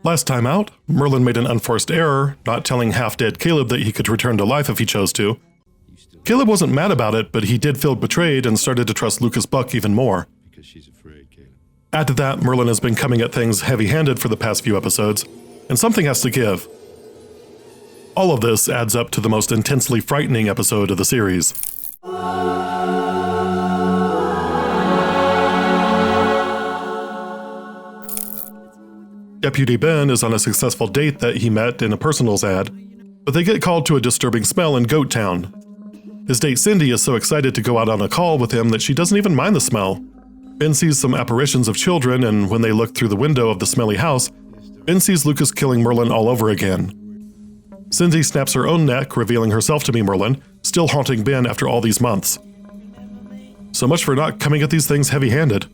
Last time out, Merlyn made an unforced error, not telling half-dead Caleb that he could return to life if he chose to. Caleb wasn't mad about it, but he did feel betrayed and started to trust Lucas Buck even more. Add to that, Merlyn has been coming at things heavy-handed for the past few episodes, and something has to give. All of this adds up to the most intensely frightening episode of the series. Deputy Ben is on a successful date that he met in a personals ad, but they get called to a disturbing smell in Goat Town. His date Cindy is so excited to go out on a call with him that she doesn't even mind the smell. Ben sees some apparitions of children, and when they look through the window of the smelly house, Ben sees Lucas killing Merlyn all over again. Cindy snaps her own neck, revealing herself to be Merlyn, still haunting Ben after all these months. So much for not coming at these things heavy-handed.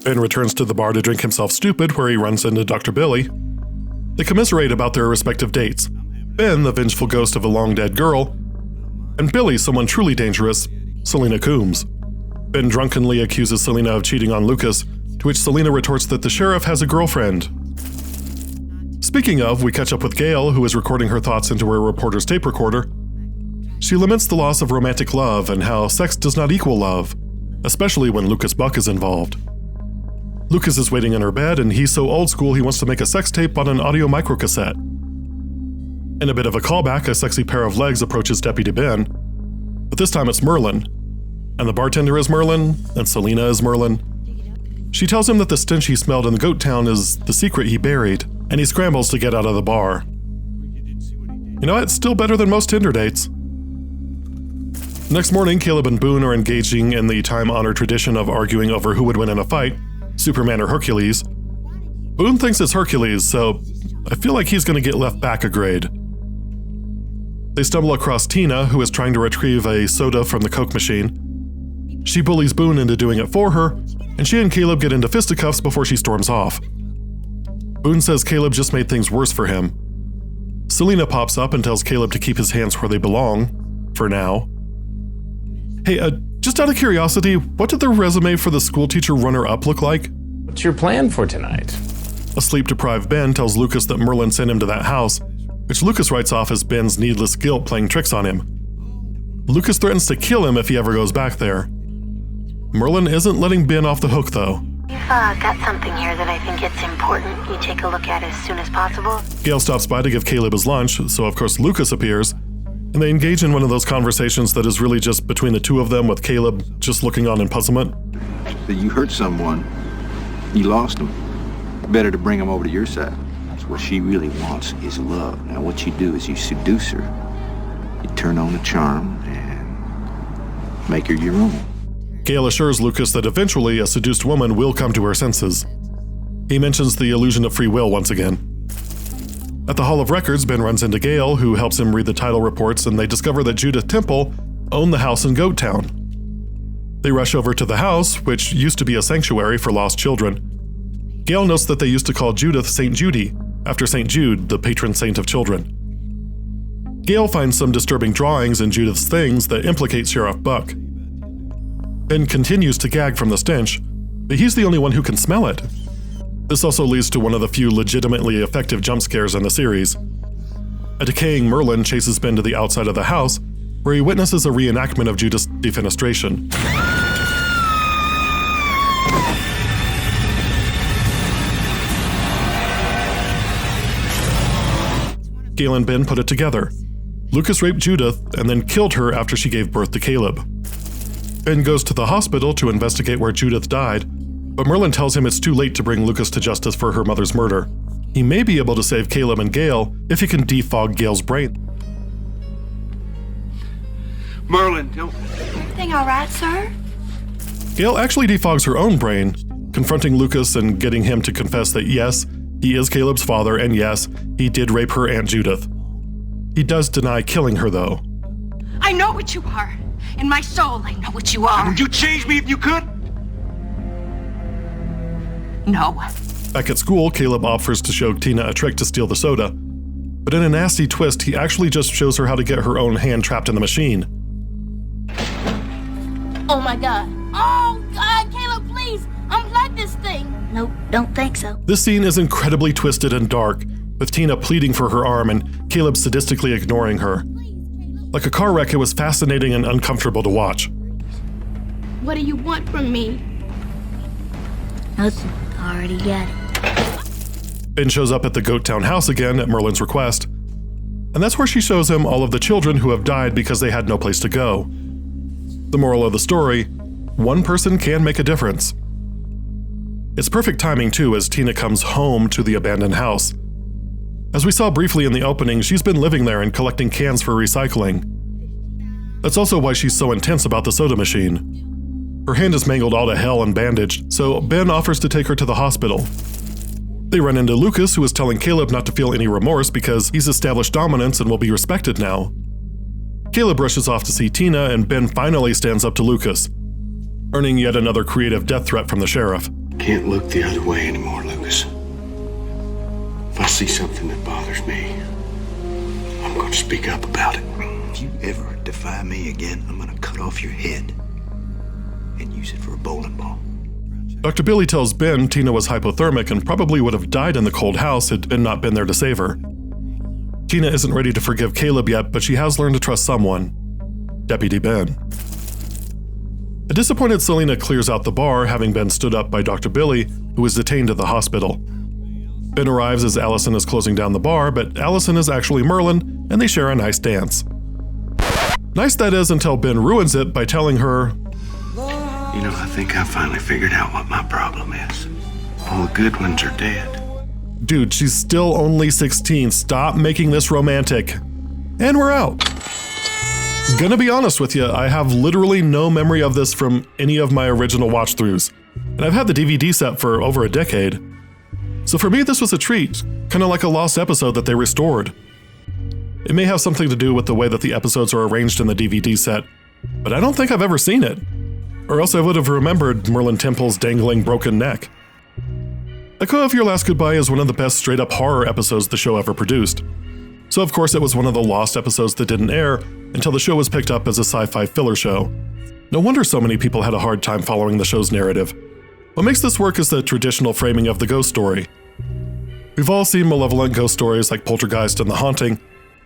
Ben returns to the bar to drink himself stupid, where he runs into Dr. Billy. They commiserate about their respective dates. Ben, the vengeful ghost of a long-dead girl, and Billy, someone truly dangerous, Selena Coombs. Ben drunkenly accuses Selena of cheating on Lucas, to which Selena retorts that the sheriff has a girlfriend. Speaking of, we catch up with Gail, who is recording her thoughts into her reporter's tape recorder. She laments the loss of romantic love and how sex does not equal love, especially when Lucas Buck is involved. Lucas is waiting in her bed, and he's so old school he wants to make a sex tape on an audio microcassette. In a bit of a callback, a sexy pair of legs approaches Deputy Ben, but this time it's Merlyn. And the bartender is Merlyn, and Selena is Merlyn. She tells him that the stench he smelled in the Goat Town is the secret he buried, and he scrambles to get out of the bar. You know, it's still better than most Tinder dates. Next morning, Caleb and Boone are engaging in the time-honored tradition of arguing over who would win in a fight, Superman or Hercules. Boone thinks it's Hercules, so I feel like he's going to get left back a grade. They stumble across Tina, who is trying to retrieve a soda from the Coke machine. She bullies Boone into doing it for her, and she and Caleb get into fisticuffs before she storms off. Boone says Caleb just made things worse for him. Selena pops up and tells Caleb to keep his hands where they belong, for now. Hey, just out of curiosity, what did the resume for the schoolteacher runner-up look like? What's your plan for tonight? A sleep-deprived Ben tells Lucas that Merlyn sent him to that house, which Lucas writes off as Ben's needless guilt playing tricks on him. Lucas threatens to kill him if he ever goes back there. Merlyn isn't letting Ben off the hook, though. We've got something here that I think it's important you take a look at as soon as possible. Gail stops by to give Caleb his lunch, so of course Lucas appears, and they engage in one of those conversations that is really just between the two of them, with Caleb just looking on in puzzlement. You hurt someone, you lost them. Better to bring them over to your side. What she really wants is love. Now what you do is you seduce her. You turn on the charm and make her your own. Gail assures Lucas that eventually a seduced woman will come to her senses. He mentions the illusion of free will once again. At the Hall of Records, Ben runs into Gail, who helps him read the title reports, and they discover that Judith Temple owned the house in Goat Town. They rush over to the house, which used to be a sanctuary for lost children. Gail notes that they used to call Judith St. Judy, after St. Jude, the patron saint of children. Gail finds some disturbing drawings in Judith's things that implicate Sheriff Buck. Ben continues to gag from the stench, but he's the only one who can smell it. This also leads to one of the few legitimately effective jump scares in the series. A decaying Merlyn chases Ben to the outside of the house, where he witnesses a reenactment of Judith's defenestration. Gail and Ben put it together. Lucas raped Judith and then killed her after she gave birth to Caleb. Ben goes to the hospital to investigate where Judith died, but Merlyn tells him it's too late to bring Lucas to justice for her mother's murder. He may be able to save Caleb and Gail if he can defog Gail's brain. Merlyn, don't... Everything all right, sir? Gail actually defogs her own brain, confronting Lucas and getting him to confess that yes, he is Caleb's father, and yes, he did rape her Aunt Judith. He does deny killing her, though. I know what you are. In my soul, I know what you are. Would you change me if you could? No. Back at school, Caleb offers to show Tina a trick to steal the soda, but in a nasty twist, he actually just shows her how to get her own hand trapped in the machine. Oh my God. Oh God, Caleb, please, unplug this thing. Nope, don't think so. This scene is incredibly twisted and dark, with Tina pleading for her arm and Caleb sadistically ignoring her. Like a car wreck, it was fascinating and uncomfortable to watch. What do you want from me? Nothing. Already got it. Ben shows up at the Goat Town house again at Merlyn's request, and that's where she shows him all of the children who have died because they had no place to go. The moral of the story: one person can make a difference. It's perfect timing too, as Tina comes home to the abandoned house. As we saw briefly in the opening, she's been living there and collecting cans for recycling. That's also why she's so intense about the soda machine. Her hand is mangled all to hell and bandaged, so Ben offers to take her to the hospital. They run into Lucas, who is telling Caleb not to feel any remorse because he's established dominance and will be respected now. Caleb rushes off to see Tina, and Ben finally stands up to Lucas, earning yet another creative death threat from the sheriff. Can't look the other way anymore, Lucas. If I see something that bothers me, I'm going to speak up about it. If you ever defy me again, I'm going to cut off your head and use it for a bowling ball. Dr. Billy tells Ben Tina was hypothermic and probably would have died in the cold house had Ben not been there to save her. Tina isn't ready to forgive Caleb yet, but she has learned to trust someone: Deputy Ben. A disappointed Selena clears out the bar, having been stood up by Dr. Billy, who is detained at the hospital. Ben arrives as Allison is closing down the bar, but Allison is actually Merlyn, and they share a nice dance. Nice that is, until Ben ruins it by telling her, You know, I think I finally figured out what my problem is. All the good ones are dead. dude, she's still only 16, stop making this romantic. And we're out. Gonna be honest with you, I have literally no memory of this from any of my original watch-throughs, and I've had the DVD set for over a decade. So for me, this was a treat, kinda like a lost episode that they restored. It may have something to do with the way that the episodes are arranged in the DVD set, but I don't think I've ever seen it. Or else I would have remembered Merlyn Temple's dangling broken neck. Echo of Your Last Goodbye is one of the best straight-up horror episodes the show ever produced. So of course it was one of the lost episodes that didn't air until the show was picked up as a sci-fi filler show. No wonder so many people had a hard time following the show's narrative. What makes this work is the traditional framing of the ghost story. We've all seen malevolent ghost stories like Poltergeist and The Haunting,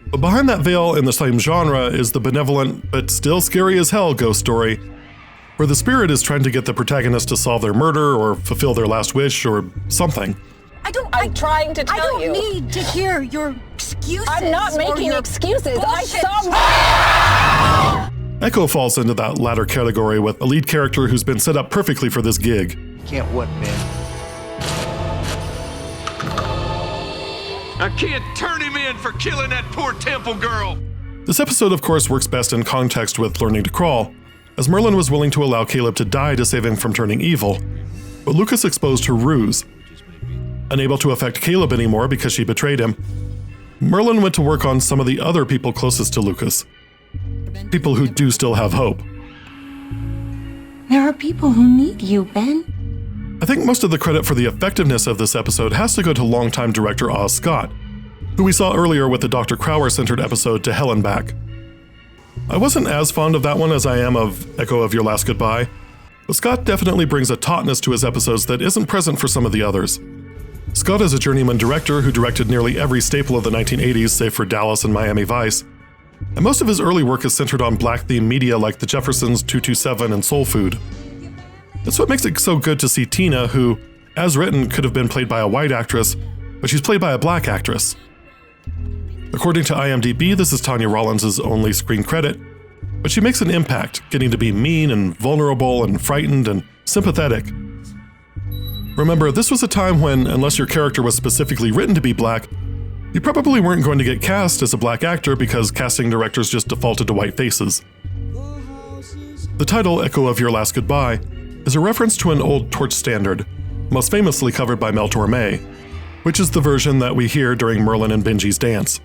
but behind that veil in the same genre is the benevolent but still scary as hell ghost story, where the spirit is trying to get the protagonist to solve their murder or fulfill their last wish or something. I'm trying to tell you. I don't need to hear your excuses. I'm not making excuses. bullshit. I saw. Echo falls into that latter category with a lead character who's been set up perfectly for this gig. Can't what, Ben? I can't turn him in for killing that poor Temple girl. This episode, of course, works best in context with Learning to Crawl, as Merlyn was willing to allow Caleb to die to save him from turning evil, but Lucas exposed her ruse. Unable to affect Caleb anymore because she betrayed him, Merlyn went to work on some of the other people closest to Lucas. People who do still have hope. There are people who need you, Ben. I think most of the credit for the effectiveness of this episode has to go to longtime director Oz Scott, who we saw earlier with the Dr. Crowler-centered episode To Hell and Back. I wasn't as fond of that one as I am of Echo of Your Last Goodbye, but Scott definitely brings a tautness to his episodes that isn't present for some of the others. Scott is a journeyman director who directed nearly every staple of the 1980s save for Dallas and Miami Vice, and most of his early work is centered on black-themed media like The Jeffersons, 227, and Soul Food. That's what makes it so good to see Tina, who, as written, could have been played by a white actress, but she's played by a black actress. According to IMDb, this is Tanya Rollins' only screen credit, but she makes an impact, getting to be mean and vulnerable and frightened and sympathetic. Remember, this was a time when, unless your character was specifically written to be black, you probably weren't going to get cast as a black actor because casting directors just defaulted to white faces. The title, Echo of Your Last Goodbye, is a reference to an old torch standard, most famously covered by Mel Torme, which is the version that we hear during Merlyn and Benji's dance.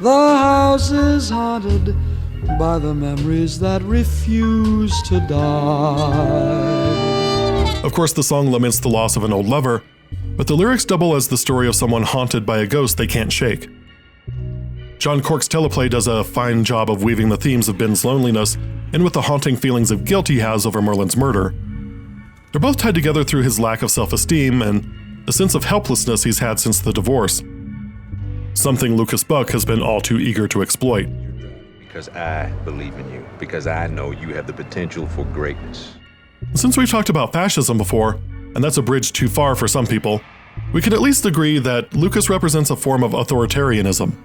The house is haunted by the memories that refuse to die. Of course, the song laments the loss of an old lover, but the lyrics double as the story of someone haunted by a ghost they can't shake. John Cork's teleplay does a fine job of weaving the themes of Ben's loneliness in with the haunting feelings of guilt he has over Merlyn's murder. They're both tied together through his lack of self-esteem and the sense of helplessness he's had since the divorce. Something Lucas Buck has been all too eager to exploit. Because I believe in you. Because I know you have the potential for greatness. Since we've talked about fascism before, and that's a bridge too far for some people, we can at least agree that Lucas represents a form of authoritarianism.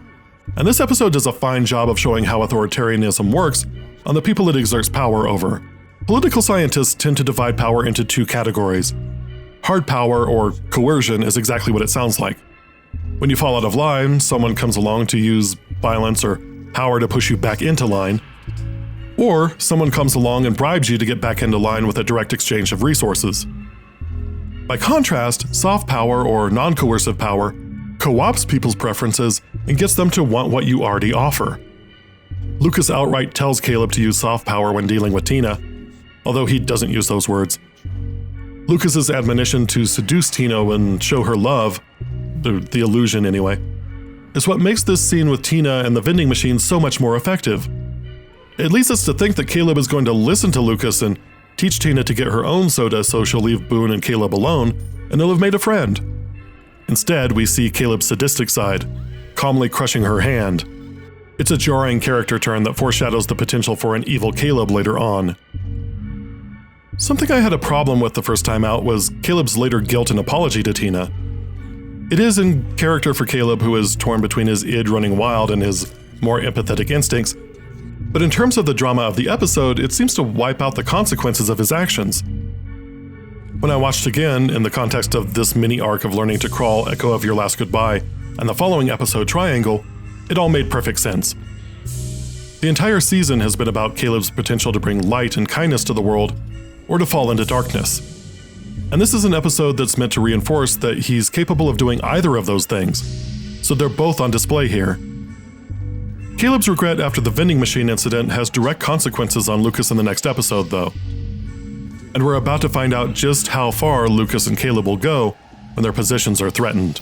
And this episode does a fine job of showing how authoritarianism works on the people it exerts power over. Political scientists tend to divide power into two categories. Hard power, or coercion, is exactly what it sounds like. When you fall out of line, someone comes along to use violence or power to push you back into line. Or someone comes along and bribes you to get back into line with a direct exchange of resources. By contrast, soft power or non-coercive power co-opts people's preferences and gets them to want what you already offer. Lucas outright tells Caleb to use soft power when dealing with Tina, although he doesn't use those words. Lucas's admonition to seduce Tina and show her love, the illusion anyway, is what makes this scene with Tina and the vending machine so much more effective. It leads us to think that Caleb is going to listen to Lucas and teach Tina to get her own soda so she'll leave Boone and Caleb alone, and they'll have made a friend. Instead, we see Caleb's sadistic side, calmly crushing her hand. It's a jarring character turn that foreshadows the potential for an evil Caleb later on. Something I had a problem with the first time out was Caleb's later guilt and apology to Tina. It is in character for Caleb, who is torn between his id running wild and his more empathetic instincts, but in terms of the drama of the episode, it seems to wipe out the consequences of his actions. When I watched again, in the context of this mini arc of learning to crawl, Echo of Your Last Goodbye, and the following episode, Triangle, it all made perfect sense. The entire season has been about Caleb's potential to bring light and kindness to the world, or to fall into darkness. And this is an episode that's meant to reinforce that he's capable of doing either of those things, so they're both on display here. Caleb's regret after the vending machine incident has direct consequences on Lucas in the next episode, though. And we're about to find out just how far Lucas and Caleb will go when their positions are threatened.